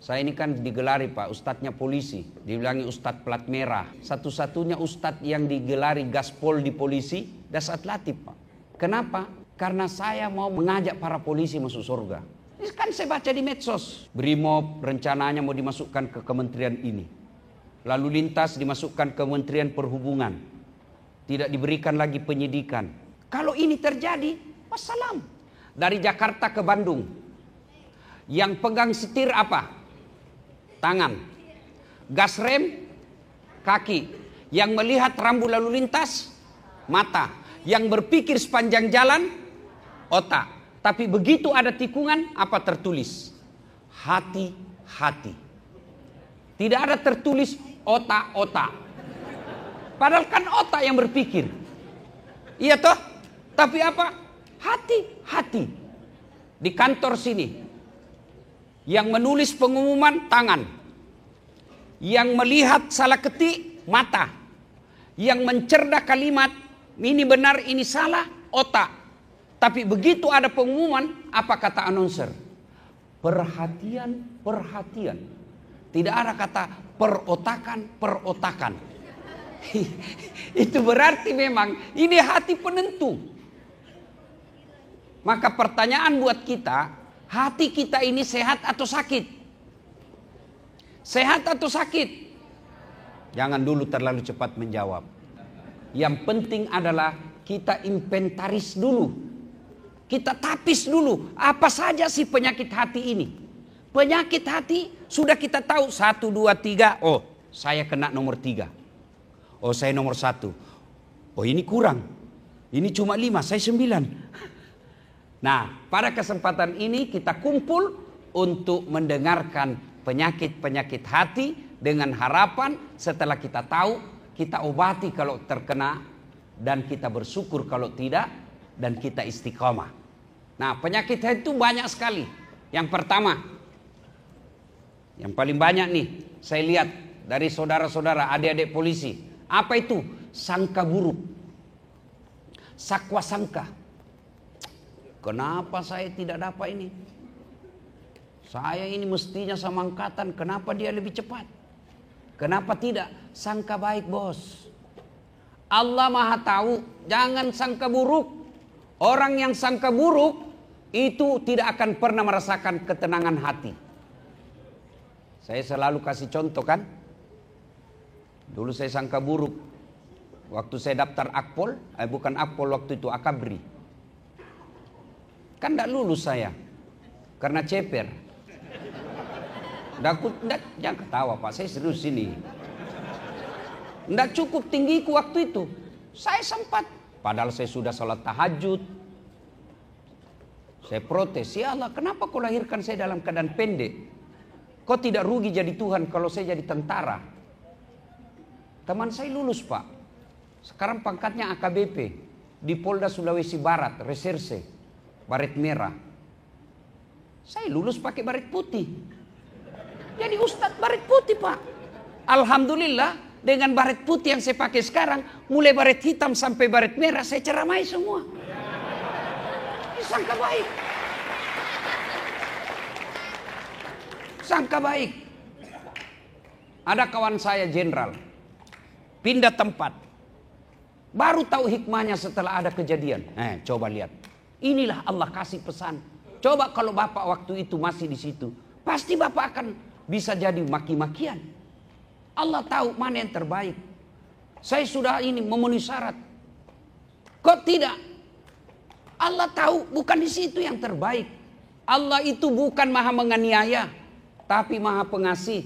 Saya ini kan digelari Pak, ustadznya polisi. Dibilangi ustadz plat merah. Satu-satunya ustadz yang digelari gaspol di polisi, Dasat Latif Pak. Kenapa? Karena saya mau mengajak para polisi masuk surga. Ini kan saya baca di medsos. Brimob rencananya mau dimasukkan ke kementerian ini. Lalu lintas dimasukkan ke Kementerian Perhubungan. Tidak diberikan lagi penyidikan. Kalau ini terjadi, wassalam. Dari Jakarta ke Bandung. Yang pegang setir apa? Tangan. Gas rem, kaki. Yang melihat rambu lalu lintas, mata. Yang berpikir sepanjang jalan, otak. Tapi begitu ada tikungan, apa tertulis? Hati-hati. Tidak ada tertulis otak-otak. Padahal kan otak yang berpikir. Iya toh? Tapi apa? Hati-hati. Di kantor sini. Yang menulis pengumuman, tangan. Yang melihat salah ketik, mata. Yang mencerda kalimat, ini benar, ini salah, otak. Tapi begitu ada pengumuman, apa kata announcer? Perhatian, perhatian. Tidak ada kata perotakan, perotakan. Itu berarti memang ini hati penentu. Maka pertanyaan buat kita, hati kita ini sehat atau sakit? Sehat atau sakit? Jangan dulu terlalu cepat menjawab. Yang penting adalah kita inventaris dulu. Kita tapis dulu, apa saja sih penyakit hati ini? Penyakit hati sudah kita tahu 1, 2, 3. Oh, saya kena nomor 3. Oh, saya nomor 1. Oh, ini kurang. Ini cuma 5, saya 9. Nah, pada kesempatan ini kita kumpul untuk mendengarkan penyakit-penyakit hati dengan harapan setelah kita tahu, kita obati kalau terkena dan kita bersyukur kalau tidak dan kita istiqomah. Nah, penyakit hati itu banyak sekali. Yang pertama, yang paling banyak nih, saya lihat dari saudara-saudara, adik-adik polisi. Apa itu? Sangka buruk. Sakwa sangka. Kenapa saya tidak dapat ini? Saya ini mestinya sama angkatan, kenapa dia lebih cepat? Kenapa tidak? Sangka baik, bos. Allah Maha tahu, jangan sangka buruk. Orang yang sangka buruk itu tidak akan pernah merasakan ketenangan hati. Saya selalu kasih contoh kan. Dulu saya sangka buruk. Waktu saya daftar Akpol, bukan Akpol waktu itu, Akabri. Kan tidak lulus saya. Karena ceper. Jangan ketawa Pak, saya serius ini. Tidak cukup tinggiku waktu itu. Saya sempat. Padahal saya sudah salat tahajud. Saya protes, ya Allah kenapa kau lahirkan saya dalam keadaan pendek? Kau tidak rugi jadi Tuhan kalau saya jadi tentara. Teman saya lulus Pak. Sekarang pangkatnya AKBP. Di Polda Sulawesi Barat, reserse. Baret merah. Saya lulus pakai baret putih. Jadi Ustadz baret putih Pak. Alhamdulillah. Dengan baret putih yang saya pakai sekarang, mulai baret hitam sampai baret merah, saya ceramai semua. Ini sangka baik. Sangka baik. Ada kawan saya jenderal, pindah tempat. Baru tahu hikmahnya setelah ada kejadian. Coba lihat. Inilah Allah kasih pesan. Coba kalau Bapak waktu itu masih di situ, pasti Bapak akan bisa jadi maki-makian. Allah tahu mana yang terbaik. Saya sudah ini memenuhi syarat. Kok tidak? Allah tahu bukan di situ yang terbaik. Allah itu bukan maha menganiaya, tapi maha pengasih.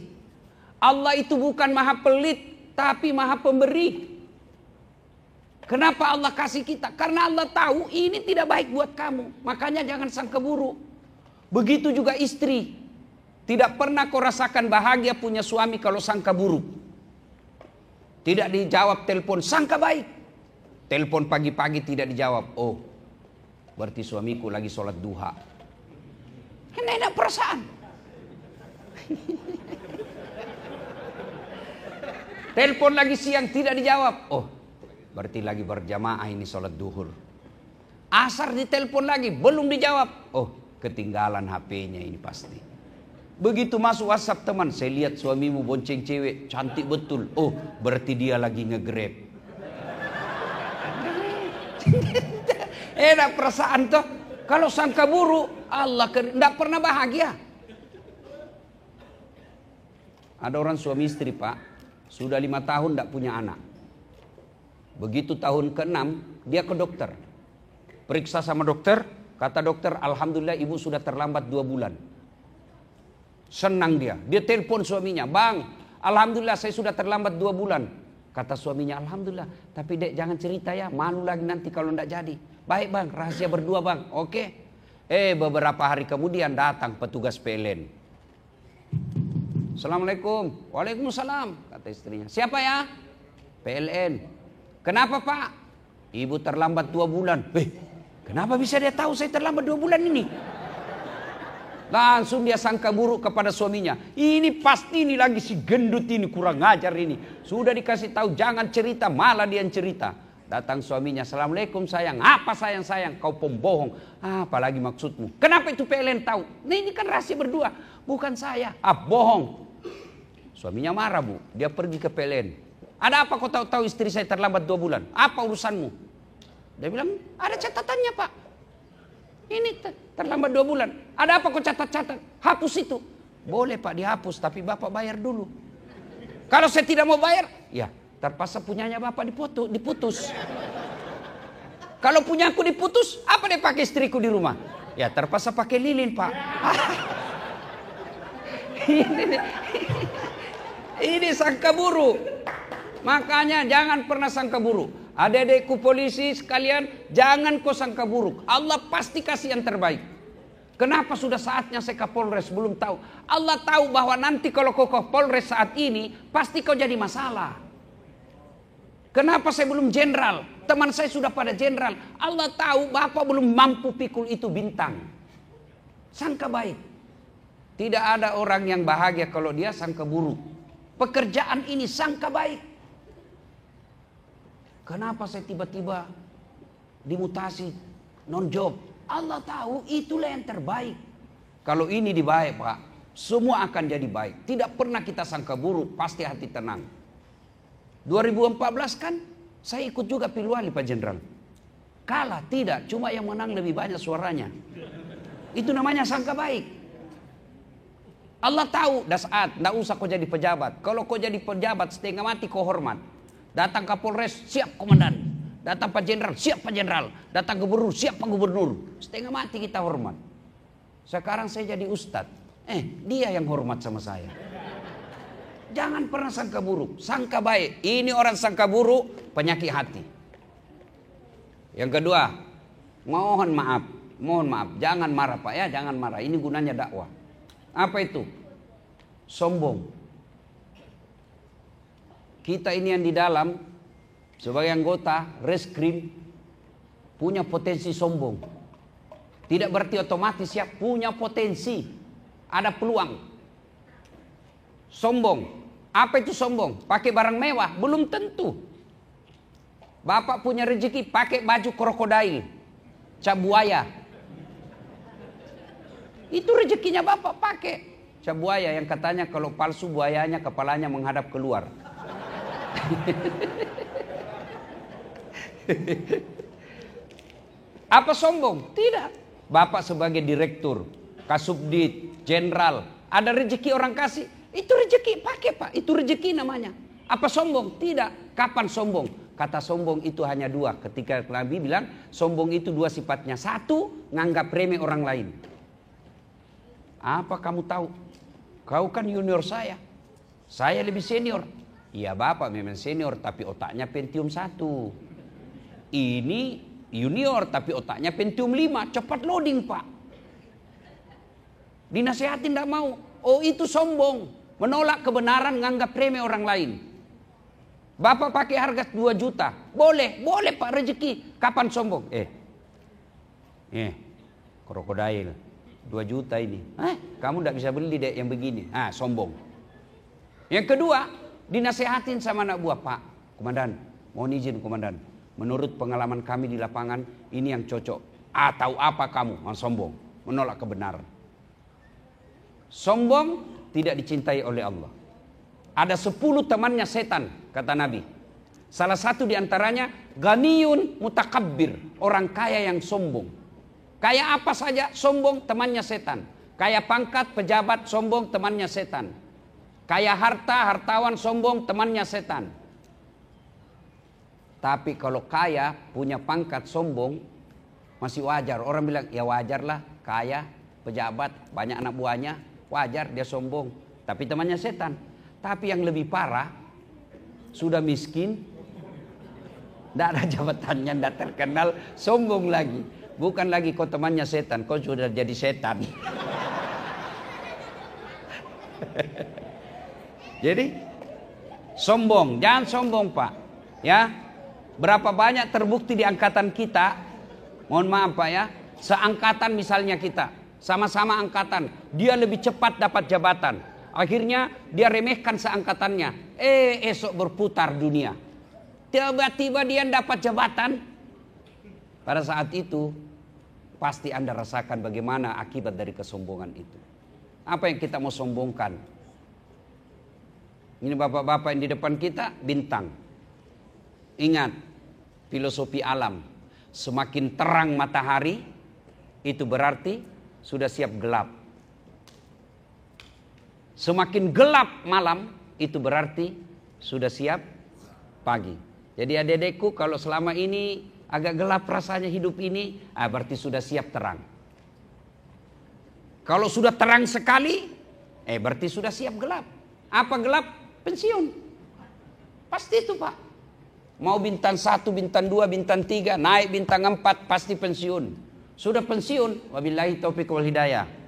Allah itu bukan maha pelit, tapi maha pemberi. Kenapa Allah kasih kita? Karena Allah tahu ini tidak baik buat kamu. Makanya jangan sangka buruk. Begitu juga istri. Tidak pernah kau rasakan bahagia punya suami kalau sangka buruk. Tidak dijawab telepon, sangka baik. Telepon pagi-pagi tidak dijawab. Oh, berarti suamiku lagi sholat duha. Ini enak perasaan. Telepon lagi siang tidak dijawab. Oh, berarti lagi berjamaah ini sholat duhur. Asar ditelepon lagi, belum dijawab. Oh, ketinggalan HP-nya ini pasti. Begitu masuk WhatsApp teman, saya lihat suamimu bonceng cewek, cantik betul. Oh, berarti dia lagi nge-grab. Enak perasaan toh. Kalau sangka buruk, Allah tidak pernah bahagia. Ada orang suami istri pak, sudah 5 tahun tidak punya anak. Begitu tahun ke-6, dia ke dokter. Periksa sama dokter, kata dokter, alhamdulillah ibu sudah terlambat 2 bulan. Senang dia telepon suaminya, bang, alhamdulillah saya sudah terlambat 2 bulan. Kata suaminya, alhamdulillah, tapi dek jangan cerita ya, malu lagi nanti kalau tidak jadi. Baik bang, rahasia berdua bang, oke. Beberapa hari kemudian datang petugas PLN. Assalamualaikum. Waalaikumsalam, kata istrinya. Siapa ya? PLN. Kenapa pak? Ibu terlambat 2 bulan. Kenapa bisa dia tahu saya terlambat 2 bulan ini? Langsung dia sangka buruk kepada suaminya. Ini pasti ini lagi si gendut ini kurang ngajar ini. Sudah dikasih tahu jangan cerita, malah dia yang cerita. Datang suaminya, assalamualaikum sayang. Apa sayang? Kau pembohong. Apalagi maksudmu? Kenapa itu PLN tahu? Nah ini kan rahasia berdua. Bukan saya. Bohong. Suaminya marah bu. Dia pergi ke PLN. Ada apa kau tahu istri saya terlambat 2 bulan? Apa urusanmu? Dia bilang, ada catatannya pak. Ini terlambat 2 bulan. Ada apa kau catat-catat? Hapus itu. Boleh pak dihapus, tapi bapak bayar dulu. Kalau saya tidak mau bayar, ya terpaksa punyanya bapak diputus. Kalau punya aku diputus, apa dia pakai istriku di rumah? Ya terpaksa pakai lilin pak. Ini sangka buruk. Makanya jangan pernah sangka buruk. Adik-adikku polisi sekalian, jangan kau sangka buruk. Allah pasti kasih yang terbaik. Kenapa sudah saatnya saya Kapolres? Belum tahu. Allah tahu bahwa nanti kalau kau Kapolres saat ini, pasti kau jadi masalah. Kenapa saya belum jenderal? Teman saya sudah pada jenderal. Allah tahu bapak belum mampu pikul itu bintang. Sangka baik. Tidak ada orang yang bahagia kalau dia sangka buruk. Pekerjaan ini sangka baik. Kenapa saya tiba-tiba dimutasi non job? Allah tahu itulah yang terbaik. Kalau ini dibaik pak, semua akan jadi baik. Tidak pernah kita sangka buruk, pasti hati tenang. 2014 kan saya ikut juga pilwali Pak Jenderal. Kalah tidak, cuma yang menang lebih banyak suaranya. Itu namanya sangka baik. Allah tahu saat tidak usah kau jadi pejabat. Kalau kau jadi pejabat setengah mati kau hormat. Datang Kapolres, siap komandan. Datang Pak Jenderal, siap Pak Jenderal. Datang Gubernur, siap Pak Gubernur. Setengah mati kita hormat. Sekarang saya jadi ustadz. Dia yang hormat sama saya. Jangan pernah sangka buruk, sangka baik. Ini orang sangka buruk, penyakit hati. Yang kedua, mohon maaf. Jangan marah Pak ya, jangan marah. Ini gunanya dakwah. Apa itu? Sombong. Kita ini yang di dalam sebagai anggota reskrim punya potensi sombong. Tidak berarti otomatis ya, punya potensi. Ada peluang. Sombong. Apa itu sombong? Pakai barang mewah? Belum tentu. Bapak punya rezeki pakai baju krokodil, cap buaya. Itu rezekinya bapak pakai. Cap buaya yang katanya kalau palsu buayanya kepalanya menghadap keluar. Apa sombong? Tidak. Bapak sebagai direktur, kasubdit, jenderal, ada rezeki orang kasih. Itu rezeki, pakai pak. Itu rezeki namanya. Apa sombong? Tidak. Kapan sombong? Kata sombong itu hanya 2. Ketika Nabi bilang sombong itu 2 sifatnya. 1, nganggap remeh orang lain. Apa kamu tahu? Kau kan junior saya. Saya lebih senior. Iya bapak memang senior tapi otaknya Pentium 1. Ini junior tapi otaknya Pentium 5. Cepat loading pak. Dinasihatin tidak mau. Oh itu sombong. Menolak kebenaran, nganggap remeh orang lain. Bapak pakai harga 2 juta. Boleh pak rezeki. Kapan sombong? Krokodil 2 juta ini. Kamu tidak bisa beli deh yang begini. Sombong. Yang kedua, dinasehatin sama anak buah. Pak, komandan, mohon izin komandan. Menurut pengalaman kami di lapangan, ini yang cocok. Tahu apa kamu? Sombong. Menolak kebenaran. Sombong tidak dicintai oleh Allah. Ada 10 temannya setan, kata Nabi. Salah satu diantaranya ganiyun mutakabbir, orang kaya yang sombong. Kaya apa saja sombong, temannya setan. Kaya pangkat, pejabat, sombong, temannya setan. Kaya harta, hartawan, sombong, temannya setan. Tapi kalau kaya, punya pangkat, sombong, masih wajar. Orang bilang, ya wajarlah, kaya, pejabat, banyak anak buahnya, wajar dia sombong. Tapi temannya setan. Tapi yang lebih parah, sudah miskin, tidak ada jabatannya, tidak terkenal, sombong lagi. Bukan lagi kau temannya setan, kau sudah jadi setan. Jadi sombong, jangan sombong Pak. Ya, berapa banyak terbukti di angkatan kita, mohon maaf Pak ya, seangkatan misalnya kita, sama-sama angkatan, dia lebih cepat dapat jabatan. Akhirnya dia remehkan seangkatannya. Esok berputar dunia. Tiba-tiba dia dapat jabatan. Pada saat itu pasti Anda rasakan bagaimana akibat dari kesombongan itu. Apa yang kita mau sombongkan? Ini bapak-bapak yang di depan kita bintang. Ingat filosofi alam. Semakin terang matahari itu berarti sudah siap gelap. Semakin gelap malam itu berarti sudah siap pagi. Jadi adik-adikku, kalau selama ini agak gelap rasanya hidup ini, berarti sudah siap terang. Kalau sudah terang sekali, berarti sudah siap gelap. Apa gelap? Pensiun. Pasti itu Pak. Mau bintang 1, bintang 2, bintang 3, naik bintang 4, pasti pensiun. Sudah pensiun, wabillahi taufiq wal hidayah.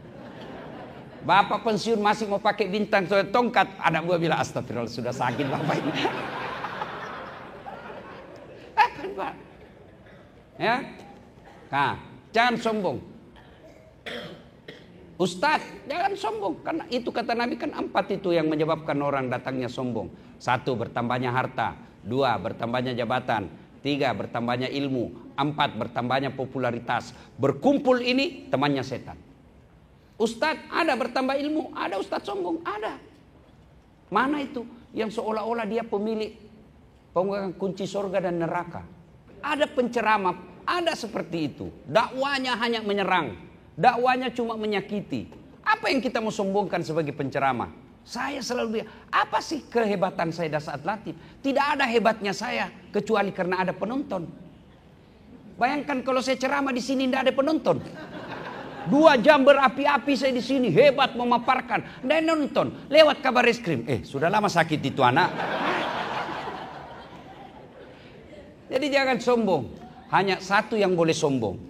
Bapak pensiun masih mau pakai bintang tongkat, anak buah bilang astagfirullah sudah sakit bapak ini. Kan Pak? Ya, nah, jangan sombong. Ustadz, jangan sombong. Karena itu kata Nabi kan 4 itu yang menyebabkan orang datangnya sombong. 1, bertambahnya harta. 2, bertambahnya jabatan. 3, bertambahnya ilmu. 4, bertambahnya popularitas. Berkumpul ini temannya setan. Ustadz, ada bertambah ilmu, ada ustadz sombong, ada. Mana itu yang seolah-olah dia pemilik pemegang kunci surga dan neraka? Ada penceramah, ada seperti itu. Dakwanya hanya menyerang, dakwanya cuma menyakiti. Apa yang kita mau sombongkan sebagai penceramah? Saya selalu bilang, apa sih kehebatan saya saat latih? Tidak ada hebatnya saya kecuali karena ada penonton. Bayangkan kalau saya ceramah di sini tidak ada penonton. 2 jam berapi-api saya di sini hebat memaparkan dan nonton lewat kabar reskrim. Sudah lama sakit itu anak. Jadi jangan sombong. Hanya satu yang boleh sombong,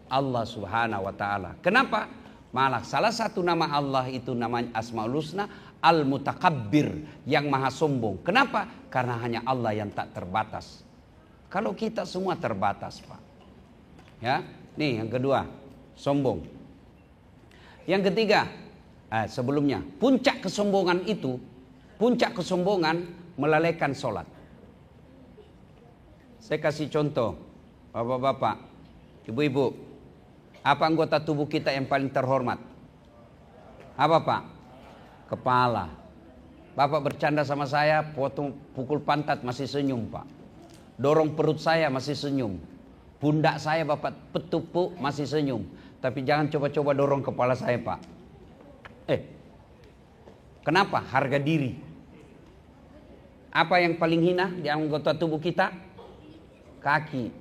Allah Subhanahu wa taala. Kenapa? Malah salah satu nama Allah itu namanya Asmaul Husna Al-Mutakabbir, yang maha sombong. Kenapa? Karena hanya Allah yang tak terbatas. Kalau kita semua terbatas, Pak. Ya, nih yang kedua. Sombong. Yang ketiga, sebelumnya, puncak kesombongan itu, puncak kesombongan melalaikan sholat. Saya kasih contoh, bapak-bapak, ibu-ibu, apa anggota tubuh kita yang paling terhormat? Apa Pak? Kepala. Bapak bercanda sama saya, pukul pantat masih senyum Pak. Dorong perut saya masih senyum. Pundak saya Bapak petupuk masih senyum. Tapi jangan coba-coba dorong kepala saya Pak. Kenapa? Harga diri. Apa yang paling hina di anggota tubuh kita? Kaki.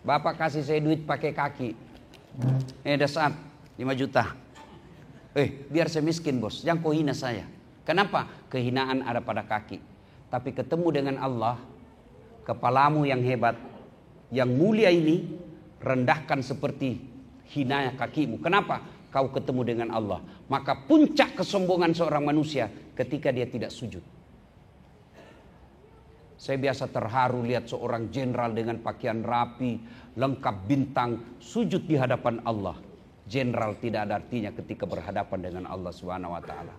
Bapak kasih saya duit pakai kaki. Dasar 5 juta. Biar saya miskin bos, jangan kau hina saya. Kenapa? Kehinaan ada pada kaki. Tapi ketemu dengan Allah, kepalamu yang hebat, yang mulia ini, rendahkan seperti hina kakimu. Kenapa? Kau ketemu dengan Allah. Maka puncak kesombongan seorang manusia ketika dia tidak sujud. Saya biasa terharu lihat seorang jenderal dengan pakaian rapi, lengkap bintang, sujud di hadapan Allah. Jenderal tidak ada artinya ketika berhadapan dengan Allah Subhanahu wa taala.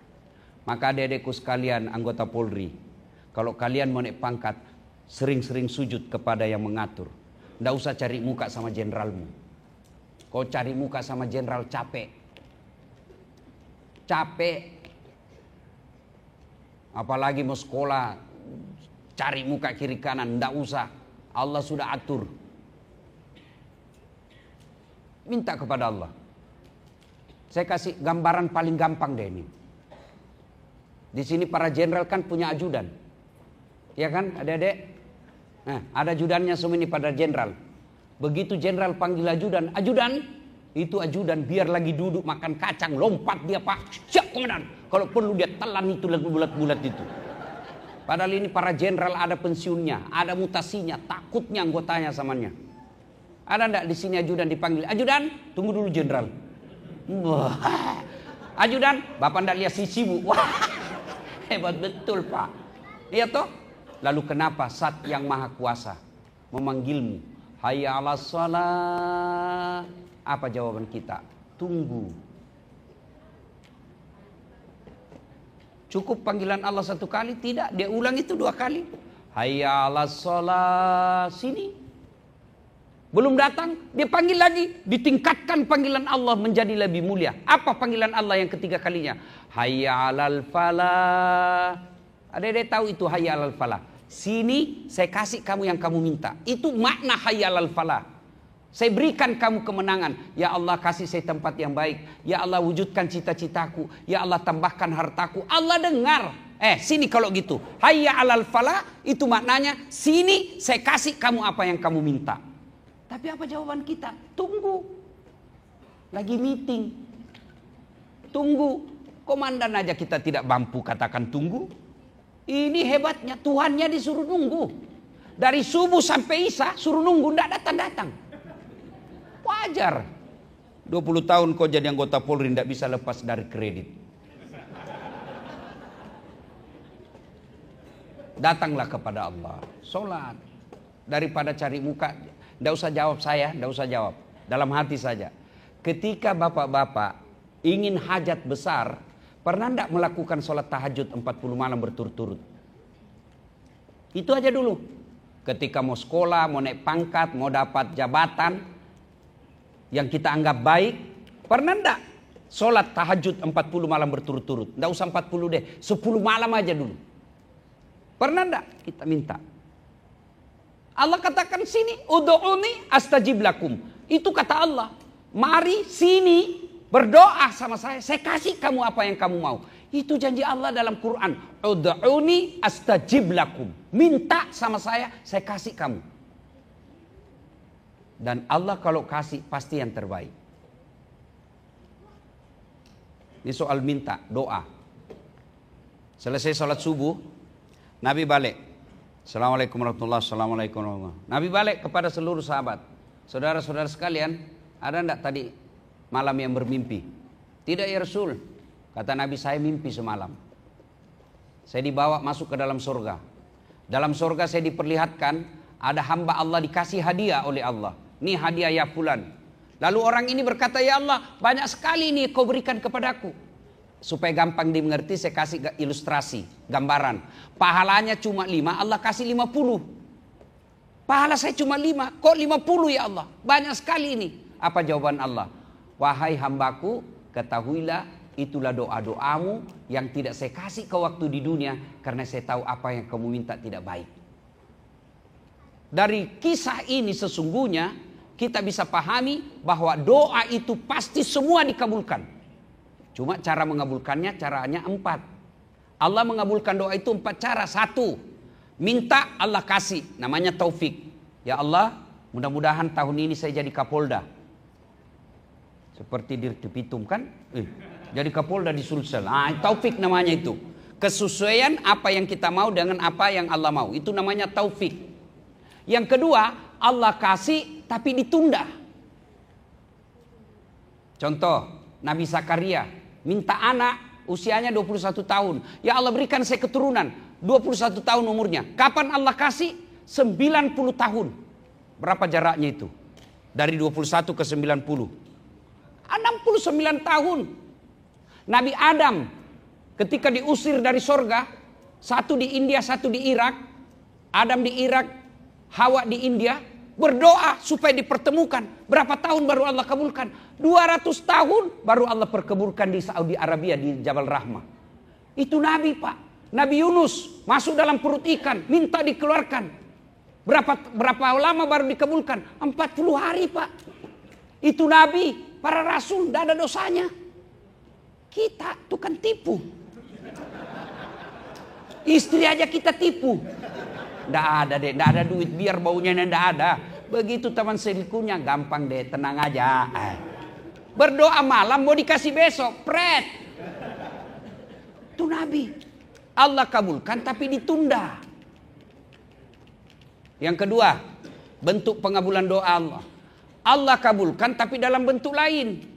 Maka adik-adikku sekalian anggota Polri, kalau kalian mau naik pangkat, sering-sering sujud kepada yang mengatur. Nggak usah cari muka sama jenderalmu. Kau cari muka sama jenderal capek. capek. Apalagi mau sekolah, cari muka kiri kanan, ndak usah. Allah sudah atur. Minta kepada Allah. Saya kasih gambaran paling gampang deh ini. Di sini para jenderal kan punya ajudan. Ya kan, adik-adik? Nah, ada ajudannya semua ini pada jenderal. Begitu jenderal panggil ajudan, ajudan, itu ajudan biar lagi duduk makan kacang, lompat dia, Pak. Siap komandan. Kalau perlu dia telan itu bulat-bulat itu. Padahal ini para jenderal ada pensiunnya, ada mutasinya, takutnya anggotanya samanya. Ada enggak di sini ajudan dipanggil, ajudan, tunggu dulu jenderal. Wah. Ajudan, bapak enggak lihat sisimu. Wah. Hebat betul, Pak. Lihat toh? Lalu kenapa Zat yang Maha Kuasa memanggilmu? Hayya 'alas shalah. Apa jawaban kita? Tunggu. Cukup panggilan Allah satu kali? Tidak, dia ulang itu 2 kali. Hayya 'alas shalah, sini. Belum datang, dia panggil lagi. Ditingkatkan panggilan Allah menjadi lebih mulia. Apa panggilan Allah yang ketiga kalinya? Hayya 'alal falah. Ada tahu itu hayya 'alal falah? Sini saya kasih kamu yang kamu minta. Itu makna hayya 'alal falah. Saya berikan kamu kemenangan. Ya Allah, kasih saya tempat yang baik. Ya Allah, wujudkan cita-citaku. Ya Allah, tambahkan hartaku. Allah dengar. Sini kalau gitu. Hayya 'alal falah itu maknanya sini saya kasih kamu apa yang kamu minta. Tapi apa jawaban kita? Tunggu. Lagi meeting. Tunggu. Komandan aja kita tidak mampu katakan tunggu. Ini hebatnya, Tuhannya disuruh nunggu. Dari subuh sampai isya suruh nunggu, tidak datang-datang. Wajar. 20 tahun kau jadi anggota Polri tidak bisa lepas dari kredit. Datanglah kepada Allah. Sholat. Daripada cari muka. Tidak usah jawab saya, tidak usah jawab. Dalam hati saja. Ketika bapak-bapak ingin hajat besar, pernah tidak melakukan sholat tahajud 40 malam berturut-turut? Itu aja dulu. Ketika mau sekolah, mau naik pangkat, mau dapat jabatan yang kita anggap baik, pernah tidak sholat tahajud 40 malam berturut-turut? Tidak usah 40 deh, 10 malam aja dulu. Pernah tidak kita minta? Allah katakan sini, ud'uni astajib lakum. Itu kata Allah. Mari sini berdoa sama saya kasih kamu apa yang kamu mau. Itu janji Allah dalam Quran. Ud'uni astajib lakum. Minta sama saya kasih kamu. Dan Allah kalau kasih pasti yang terbaik. Ini soal minta, doa. Selesai sholat subuh, Nabi balik. Assalamualaikum warahmatullahi wabarakatuh. Nabi balik kepada seluruh sahabat. Saudara-saudara sekalian, ada enggak tadi malam yang bermimpi? Tidak ya Rasul. Kata Nabi, saya mimpi semalam. Saya dibawa masuk ke dalam surga. Dalam surga saya diperlihatkan ada hamba Allah dikasih hadiah oleh Allah. Ini hadiah ya fulan. Lalu orang ini berkata, ya Allah, banyak sekali ini kau berikan kepadaku. Supaya gampang dimengerti saya kasih ilustrasi, gambaran. Pahalanya cuma 5, Allah kasih 50. Pahala saya cuma 5, kok 50 ya Allah? Banyak sekali ini. Apa jawaban Allah? Wahai hambaku, ketahuilah itulah doa-doamu yang tidak saya kasih ke waktu di dunia. Karena saya tahu apa yang kamu minta tidak baik. Dari kisah ini sesungguhnya kita bisa pahami bahwa doa itu pasti semua dikabulkan. Cuma cara mengabulkannya caranya 4. Allah mengabulkan doa itu 4 cara. 1, minta Allah kasih, namanya taufik. Ya Allah, mudah-mudahan tahun ini saya jadi Kapolda. Seperti Dirk Pitum kan? Jadi Kapolda di Sulsel. Taufik namanya itu. Kesesuaian apa yang kita mau dengan apa yang Allah mau. Itu namanya taufik. Yang kedua, Allah kasih tapi ditunda. Contoh, Nabi Zakaria minta anak, usianya 21 tahun. Ya Allah, berikan saya keturunan. 21 tahun umurnya. Kapan Allah kasih? 90 tahun. Berapa jaraknya itu? Dari 21 ke 90. 69 tahun. Nabi Adam ketika diusir dari sorga, satu di India, satu di Irak. Adam di Irak, Hawa di India. Berdoa supaya dipertemukan. Berapa tahun baru Allah kabulkan? 200 tahun baru Allah perkabulkan di Saudi Arabia, di Jabal Rahmah. Itu Nabi, Pak. Nabi Yunus masuk dalam perut ikan, minta dikeluarkan. Berapa lama baru dikabulkan? 40 hari, Pak. Itu Nabi, para Rasul, tidak ada dosanya. Kita tukang tipu. Istri aja kita tipu. Tidak ada deh, tidak ada duit, biar baunya tidak ada. Begitu teman selingkuhnya, gampang deh, tenang aja. Berdoa malam mau dikasih besok, pret. Itu Nabi. Allah kabulkan tapi ditunda. Yang kedua, bentuk pengabulan doa Allah. Allah kabulkan tapi dalam bentuk lain.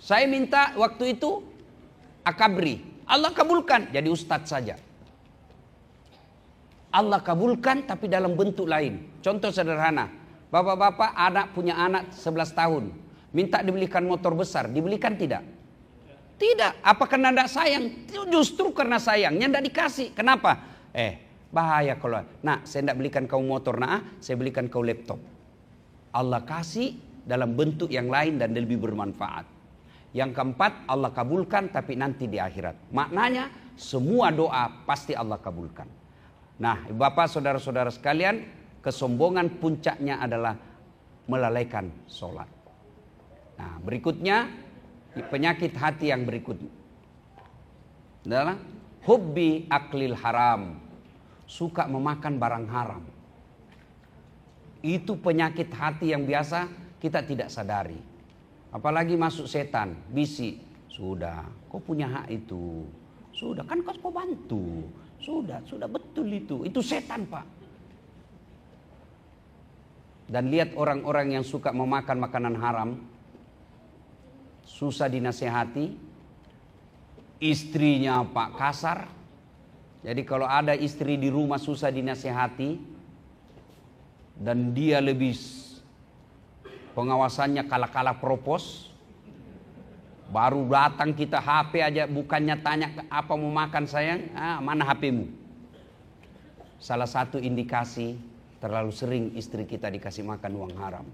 Saya minta waktu itu akabri. Allah kabulkan jadi ustadz saja. Allah kabulkan tapi dalam bentuk lain. Contoh sederhana. Bapak-bapak punya anak 11 tahun. Minta dibelikan motor besar. Dibelikan tidak? Tidak. Apa karena tidak sayang? Justru karena sayangnya tidak dikasih. Kenapa? Bahaya kalau. Nah, saya tidak belikan kau motor. Nah, saya belikan kau laptop. Allah kasih dalam bentuk yang lain dan lebih bermanfaat. Yang keempat, Allah kabulkan tapi nanti di akhirat. Maknanya semua doa pasti Allah kabulkan. Nah, Bapak, saudara-saudara sekalian, kesombongan puncaknya adalah melalaikan sholat. Nah, berikutnya penyakit hati yang berikutnya adalah hubbi aklil haram, suka memakan barang haram. Itu penyakit hati yang biasa kita tidak sadari. Apalagi masuk setan, bisi, sudah, kau punya hak itu, sudah kan kau bantu. Sudah betul itu setan, Pak. Dan lihat orang-orang yang suka memakan makanan haram, susah dinasehati, istrinya Pak kasar. Jadi kalau ada istri di rumah susah dinasehati, dan dia lebih pengawasannya kala-kala propos, baru datang kita HP aja, bukannya tanya apa mau makan sayang, mana HPmu. Salah satu indikasi terlalu sering istri kita dikasih makan uang haram.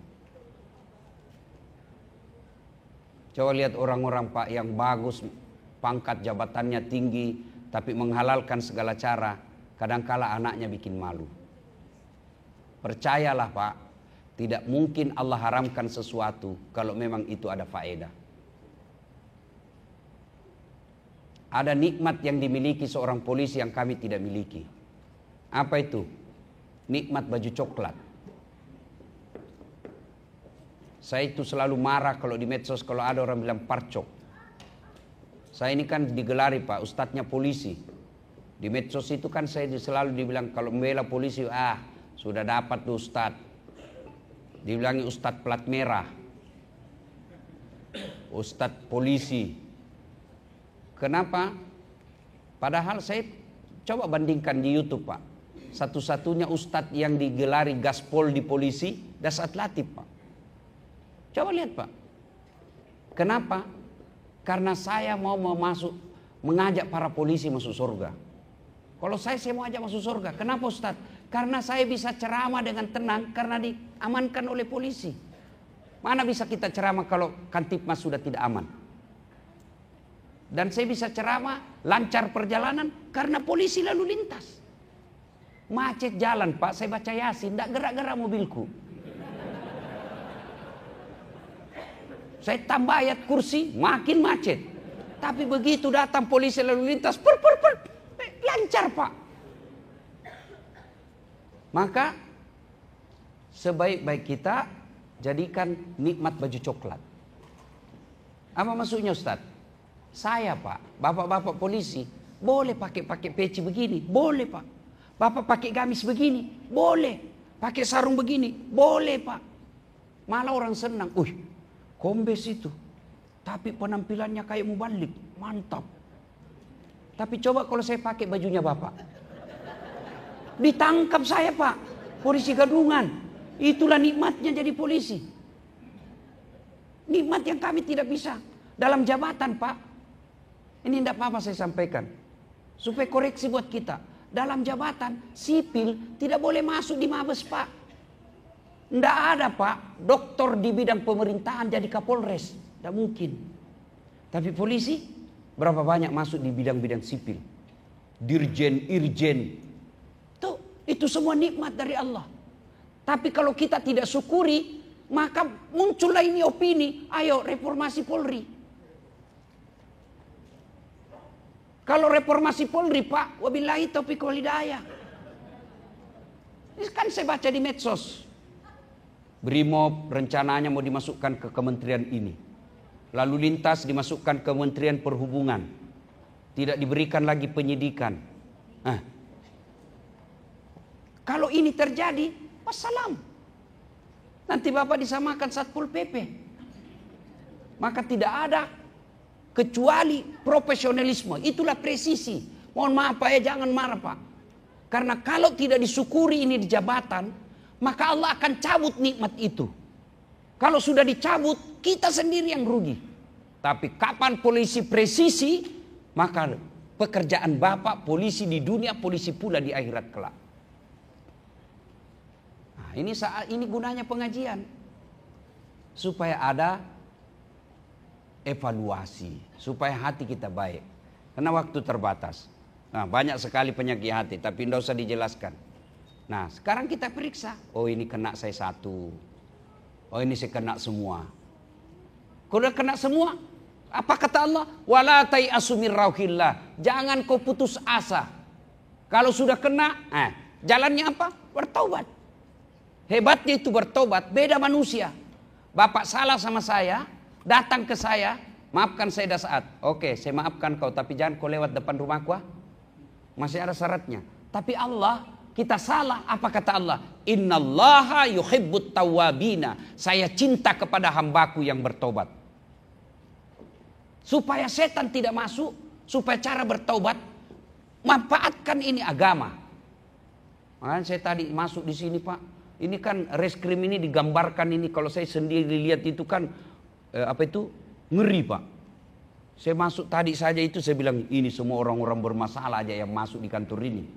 Coba lihat orang-orang, Pak, yang bagus, pangkat jabatannya tinggi, tapi menghalalkan segala cara, kadangkala anaknya bikin malu. Percayalah, Pak, tidak mungkin Allah haramkan sesuatu kalau memang itu ada faedah. Ada nikmat yang dimiliki seorang polisi yang kami tidak miliki. Apa itu? Nikmat baju coklat. Saya itu selalu marah kalau di medsos kalau ada orang bilang parcok. Saya ini kan digelari, Pak, ustadznya polisi. Di medsos itu kan saya selalu dibilang kalau membela polisi, sudah dapat tuh ustadz. Dibilangi ustadz plat merah, ustadz polisi. Kenapa? Padahal saya coba bandingkan di YouTube, Pak. Satu-satunya ustadz yang digelari gaspol di polisi, Dasat Latif, Pak. Coba lihat, Pak. Kenapa? Karena saya mau mengajak para polisi masuk surga. Kalau saya mau ajak masuk surga. Kenapa, Ustadz? Karena saya bisa ceramah dengan tenang karena diamankan oleh polisi. Mana bisa kita ceramah kalau Kantipmas sudah tidak aman? Dan saya bisa ceramah lancar perjalanan karena polisi lalu lintas. Macet jalan, Pak, saya baca Yasin, tidak gerak-gerak mobilku. Saya tambah ayat kursi, makin macet. Tapi begitu datang polisi lalu lintas, lancar, Pak. Maka sebaik-baik kita jadikan nikmat baju coklat. Apa maksudnya, Ustadz? Saya, Pak, bapak-bapak polisi boleh pakai peci begini, boleh, Pak. Bapak pakai gamis begini, boleh. Pakai sarung begini, boleh, Pak. Malah orang senang, kombes itu. Tapi penampilannya kayak mubalik, mantap. Tapi coba kalau saya pakai bajunya Bapak. Ditangkap saya, Pak. Polisi gadungan. Itulah nikmatnya jadi polisi. Nikmat yang kami tidak bisa. Dalam jabatan, Pak. Ini tidak apa-apa saya sampaikan. Supaya koreksi buat kita. dalam jabatan sipil tidak boleh masuk di Mabes, Pak. Tidak ada, Pak, doktor di bidang pemerintahan jadi Kapolres. Tidak mungkin. Tapi polisi berapa banyak masuk di bidang-bidang sipil. Dirjen, irjen. Itu semua nikmat dari Allah. Tapi kalau kita tidak syukuri, maka muncullah ini opini, ayo reformasi Polri. Kalau reformasi Polri, Pak, wabillahi taufiq wal hidayah. Ini kan saya baca di medsos. Brimob rencananya mau dimasukkan ke kementerian ini. Lalu lintas dimasukkan ke Kementerian Perhubungan. Tidak diberikan lagi penyidikan. Kalau ini terjadi, wassalam. Nanti Bapak disamakan Satpol PP. Maka tidak ada kecuali profesionalisme. Itulah presisi. Mohon maaf Pak ya, jangan marah Pak. Karena kalau tidak disyukuri ini di jabatan, maka Allah akan cabut nikmat itu. Kalau sudah dicabut, kita sendiri yang rugi. Tapi kapan polisi presisi, maka pekerjaan Bapak polisi di dunia, polisi pula di akhirat kelak. Nah, ini gunanya pengajian. Supaya ada evaluasi, supaya hati kita baik. Karena waktu terbatas. Nah, banyak sekali penyakit hati, tapi tidak usah dijelaskan. Nah, sekarang kita periksa. Oh, ini kena saya satu. Oh, ini saya kena semua. Kalau udah kena semua, apa kata Allah? Wala tai'asu mir rauhillah. Jangan kau putus asa. Kalau sudah kena, jalannya apa? Bertaubat. Hebatnya itu bertobat, beda manusia. Bapak salah sama saya, datang ke saya, maafkan saya dah saat. Oke, saya maafkan kau, tapi jangan kau lewat depan rumahku. Masih ada syaratnya. Tapi Allah, kita salah, apa kata Allah? Innallaha yuhibbut tawwabina. Saya cinta kepada hambaku yang bertobat. Supaya setan tidak masuk, supaya cara bertobat, manfaatkan ini agama. Makanya saya tadi masuk di sini Pak. Ini kan reskrim ini digambarkan ini, kalau saya sendiri lihat itu kan ngeri Pak. Saya masuk tadi saja itu saya bilang ini semua orang-orang bermasalah aja yang masuk di kantor ini.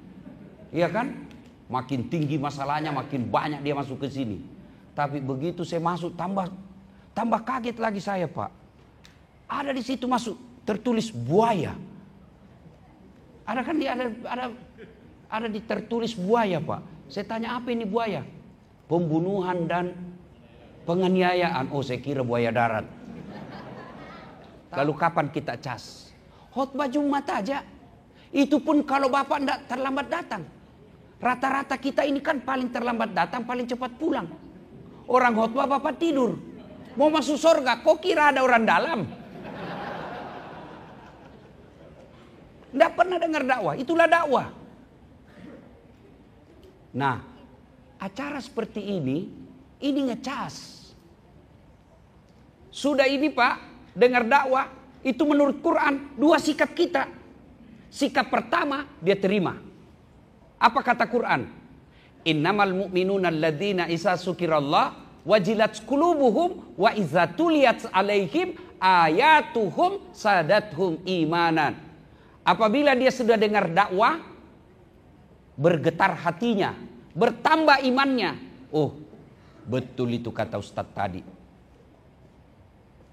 Iya kan? Makin tinggi masalahnya, makin banyak dia masuk ke sini. Tapi begitu saya masuk tambah kaget lagi saya Pak. Ada di situ masuk tertulis buaya. Ada kan ada tertulis buaya Pak. Saya tanya apa ini buaya? Pembunuhan dan penganiayaan. Oh, saya kira buaya darat. Lalu kapan kita cas? Khotbah Jumat aja. Itu pun kalau Bapak tidak terlambat datang. Rata-rata kita ini kan paling terlambat datang, paling cepat pulang. Orang khotbah Bapak tidur. Mau masuk surga, kok kira ada orang dalam? Tidak pernah dengar dakwah, itulah dakwah. Nah, acara seperti ini ngecas. Sudah ini Pak, dengar dakwah, itu menurut Quran, dua sikap kita. Sikap pertama, dia terima. Apa kata Quran? Innamal mu'minuna alladzina isa sukirallah wajilat qulubuhum wa iza tuliyat alaihim ayatuhum sadathum imanan. Apabila dia sudah dengar dakwah, bergetar hatinya, bertambah imannya. Oh, betul itu kata Ustadz tadi.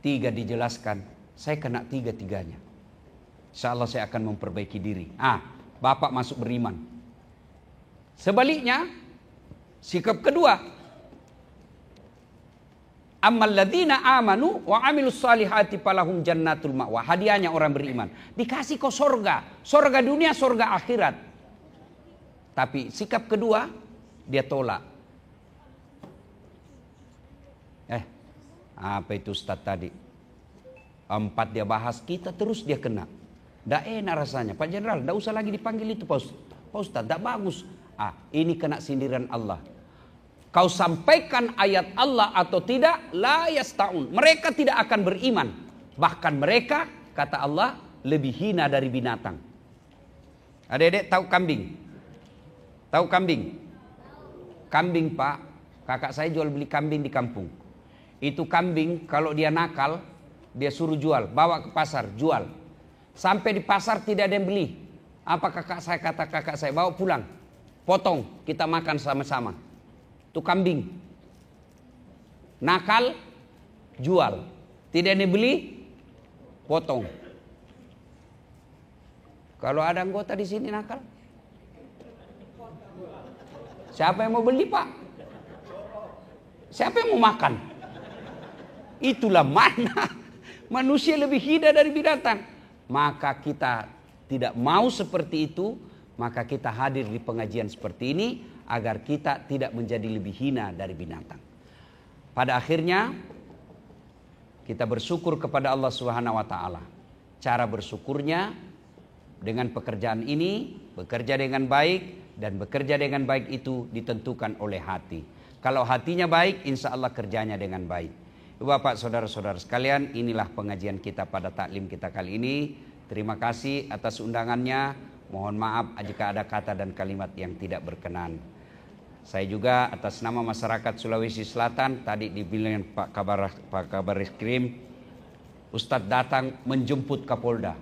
3 dijelaskan, saya kena 3-tiganya. Insya Allah saya akan memperbaiki diri. Bapak masuk beriman. Sebaliknya, sikap kedua. Ammal ladzina amanu wa amilus salihati falahum jannatul ma'wa. Hadiahnya orang beriman. Dikasih kau surga. Surga dunia, surga akhirat. Tapi sikap kedua, dia tolak. Apa itu Ustaz tadi? 4 dia bahas, kita terus dia kena. Tidak enak rasanya. Pak Jenderal, tidak usah lagi dipanggil itu Pak Ustaz. Tidak bagus. Ini kena sindiran Allah. Kau sampaikan ayat Allah atau tidak, la yasta'un. Mereka tidak akan beriman. Bahkan mereka, kata Allah, lebih hina dari binatang. Adik-adik tahu kambing? Tahu kambing? Kambing Pak, kakak saya jual beli kambing di kampung. Itu kambing kalau dia nakal, dia suruh jual, bawa ke pasar, jual. Sampai di pasar tidak ada yang beli. Apa kata kakak saya, bawa pulang, potong, kita makan sama-sama. Itu kambing. Nakal, jual. Tidak dibeli, potong. Kalau ada anggota di sini nakal, siapa yang mau beli, Pak? Siapa yang mau makan? Itulah mana manusia lebih hina dari binatang. Maka kita tidak mau seperti itu, maka kita hadir di pengajian seperti ini agar kita tidak menjadi lebih hina dari binatang. Pada akhirnya kita bersyukur kepada Allah Subhanahu wa taala. Cara bersyukurnya dengan pekerjaan ini, bekerja dengan baik, dan bekerja dengan baik itu ditentukan oleh hati. Kalau hatinya baik, insya Allah kerjanya dengan baik. Bapak, saudara-saudara sekalian, inilah pengajian kita pada taklim kita kali ini. Terima kasih atas undangannya. Mohon maaf jika ada kata dan kalimat yang tidak berkenan. Saya juga atas nama masyarakat Sulawesi Selatan, tadi dibilang Pak Kabar Reskrim, Ustadz datang menjemput Kapolda.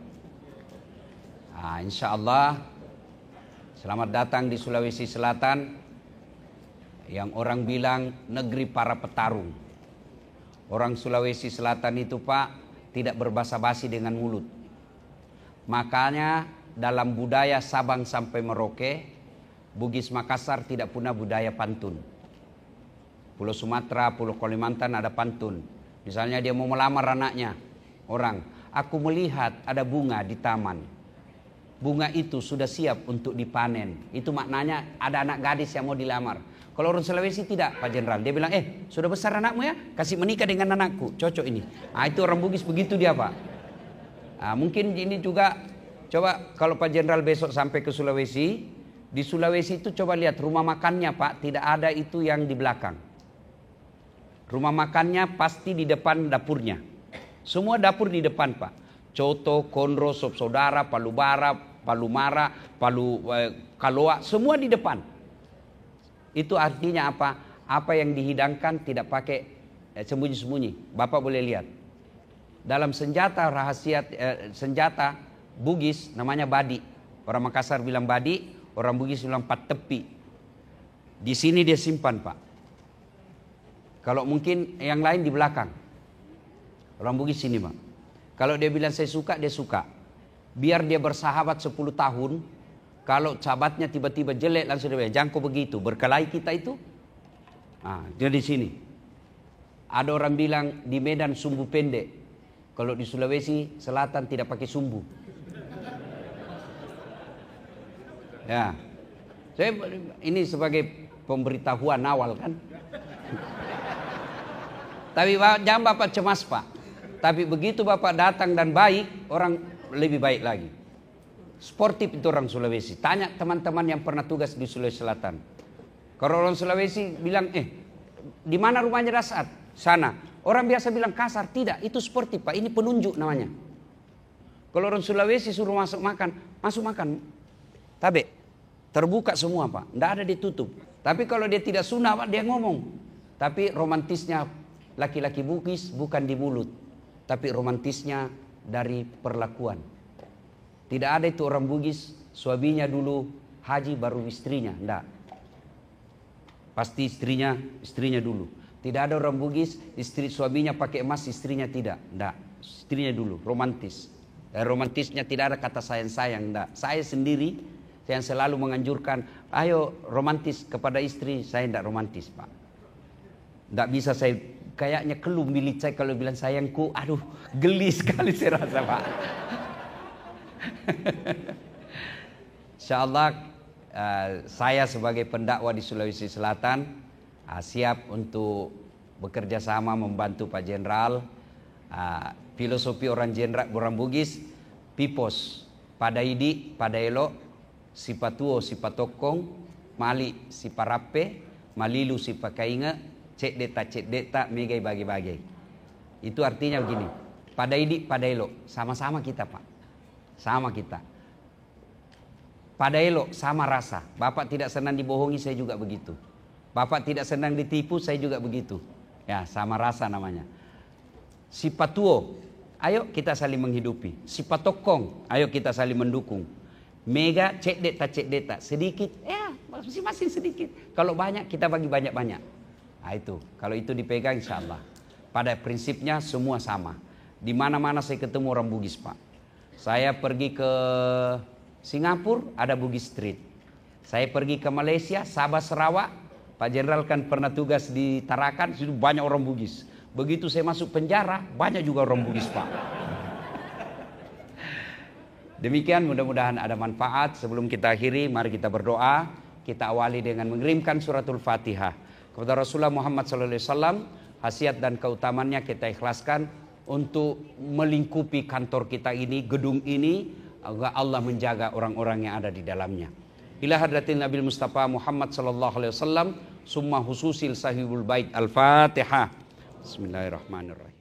Nah, insya Allah selamat datang di Sulawesi Selatan, yang orang bilang negeri para petarung. Orang Sulawesi Selatan itu, Pak, tidak berbasa-basi dengan mulut. Makanya dalam budaya Sabang sampai Merauke, Bugis Makassar tidak punya budaya pantun. Pulau Sumatera, Pulau Kalimantan ada pantun. Misalnya dia mau melamar anaknya, orang, aku melihat ada bunga di taman. Bunga itu sudah siap untuk dipanen. Itu maknanya ada anak gadis yang mau dilamar. Kalau orang Sulawesi tidak, Pak Jenderal. Dia bilang, sudah besar anakmu ya? Kasih menikah dengan anakku. Cocok ini. Itu orang Bugis begitu dia, Pak. Mungkin ini juga, coba kalau Pak Jenderal besok sampai ke Sulawesi. Di Sulawesi itu coba lihat rumah makannya, Pak. Tidak ada itu yang di belakang. Rumah makannya pasti di depan dapurnya. Semua dapur di depan, Pak. Coto, konro, sop saudara, palu bara, palu mara, palu kaloa. Semua di depan. Itu artinya apa? Apa yang dihidangkan tidak pakai sembunyi-sembunyi. Bapak boleh lihat. Dalam senjata rahasia, senjata Bugis namanya badi. Orang Makassar bilang badi, orang Bugis bilang pat tepi. Di sini dia simpan, Pak. Kalau mungkin yang lain di belakang. Orang Bugis sini, Pak. Kalau dia bilang saya suka, dia suka. Biar dia bersahabat 10 tahun. Kalau sahabatnya tiba-tiba jelek langsung dia bilang, jangan kau begitu, berkelahi kita itu. Dia di sini. Ada orang bilang di Medan sumbu pendek. Kalau di Sulawesi Selatan tidak pakai sumbu. Ya, saya ini sebagai pemberitahuan awal kan. Tapi jangan Bapak cemas, Pak. Tapi begitu Bapak datang dan baik, orang lebih baik lagi. Sportif itu orang Sulawesi. Tanya teman-teman yang pernah tugas di Sulawesi Selatan. Kalau orang Sulawesi bilang, di mana rumahnya Dasar? Sana. Orang biasa bilang kasar. Tidak, itu sportif, Pak. Ini penunjuk namanya. Kalau orang Sulawesi suruh masuk makan. Tabe. Terbuka semua, Pak. Tidak ada ditutup. Tapi kalau dia tidak sunnah, Pak, dia ngomong. Tapi romantisnya laki-laki Bugis bukan di mulut. Tapi romantisnya dari perlakuan. Tidak ada itu orang Bugis, suaminya dulu haji baru istrinya. Enggak. Pasti istrinya dulu. Tidak ada orang Bugis, suaminya pakai emas, istrinya tidak. Enggak. Istrinya dulu, romantis. Romantisnya tidak ada kata sayang-sayang. Enggak. Saya sendiri yang selalu menganjurkan, ayo romantis kepada istri. Saya enggak romantis, Pak. Enggak bisa saya, kayaknya keluh milik saya kalau bilang sayangku. Aduh, geli sekali saya rasa, Pak. Insyaallah saya sebagai pendakwah di Sulawesi Selatan siap untuk bekerja sama membantu Pak Jenderal. Filosofi orang Bugis, pipos, pada idi, pada elo, sipatuo, sipatokong, mali, siparape, malilu, sipakainga, cek deta, megai bagi-bagi. Itu artinya begini, pada idi, pada elo, sama-sama kita, Pak. Sama kita. Pada elok sama rasa. Bapak tidak senang dibohongi, saya juga begitu. Bapak tidak senang ditipu, saya juga begitu. Ya, sama rasa namanya. Sipatuo, ayo kita saling menghidupi. Sipatokong, ayo kita saling mendukung. Mega, cek deta, sedikit, ya masing-masing sedikit. Kalau banyak, kita bagi banyak-banyak. Nah itu, kalau itu dipegang insya Allah. Pada prinsipnya semua sama. Di mana-mana saya ketemu orang Bugis, Pak. Saya pergi ke Singapura, ada Bugis Street. Saya pergi ke Malaysia, Sabah, Sarawak. Pak Jenderal kan pernah tugas di Tarakan, situ banyak orang Bugis. Begitu saya masuk penjara, banyak juga orang Bugis, Pak. Demikian, mudah-mudahan ada manfaat. Sebelum kita akhiri, mari kita berdoa. Kita awali dengan mengirimkan suratul Fatihah kepada Rasulullah Muhammad SAW. Khasiat dan keutamannya kita ikhlaskan untuk melingkupi kantor kita ini, gedung ini, agar Allah menjaga orang-orang yang ada di dalamnya. Ila hadratin Nabi Mustafa Muhammad SAW, summa hususil sahibul bait. Al-Fatihah. Bismillahirrahmanirrahim.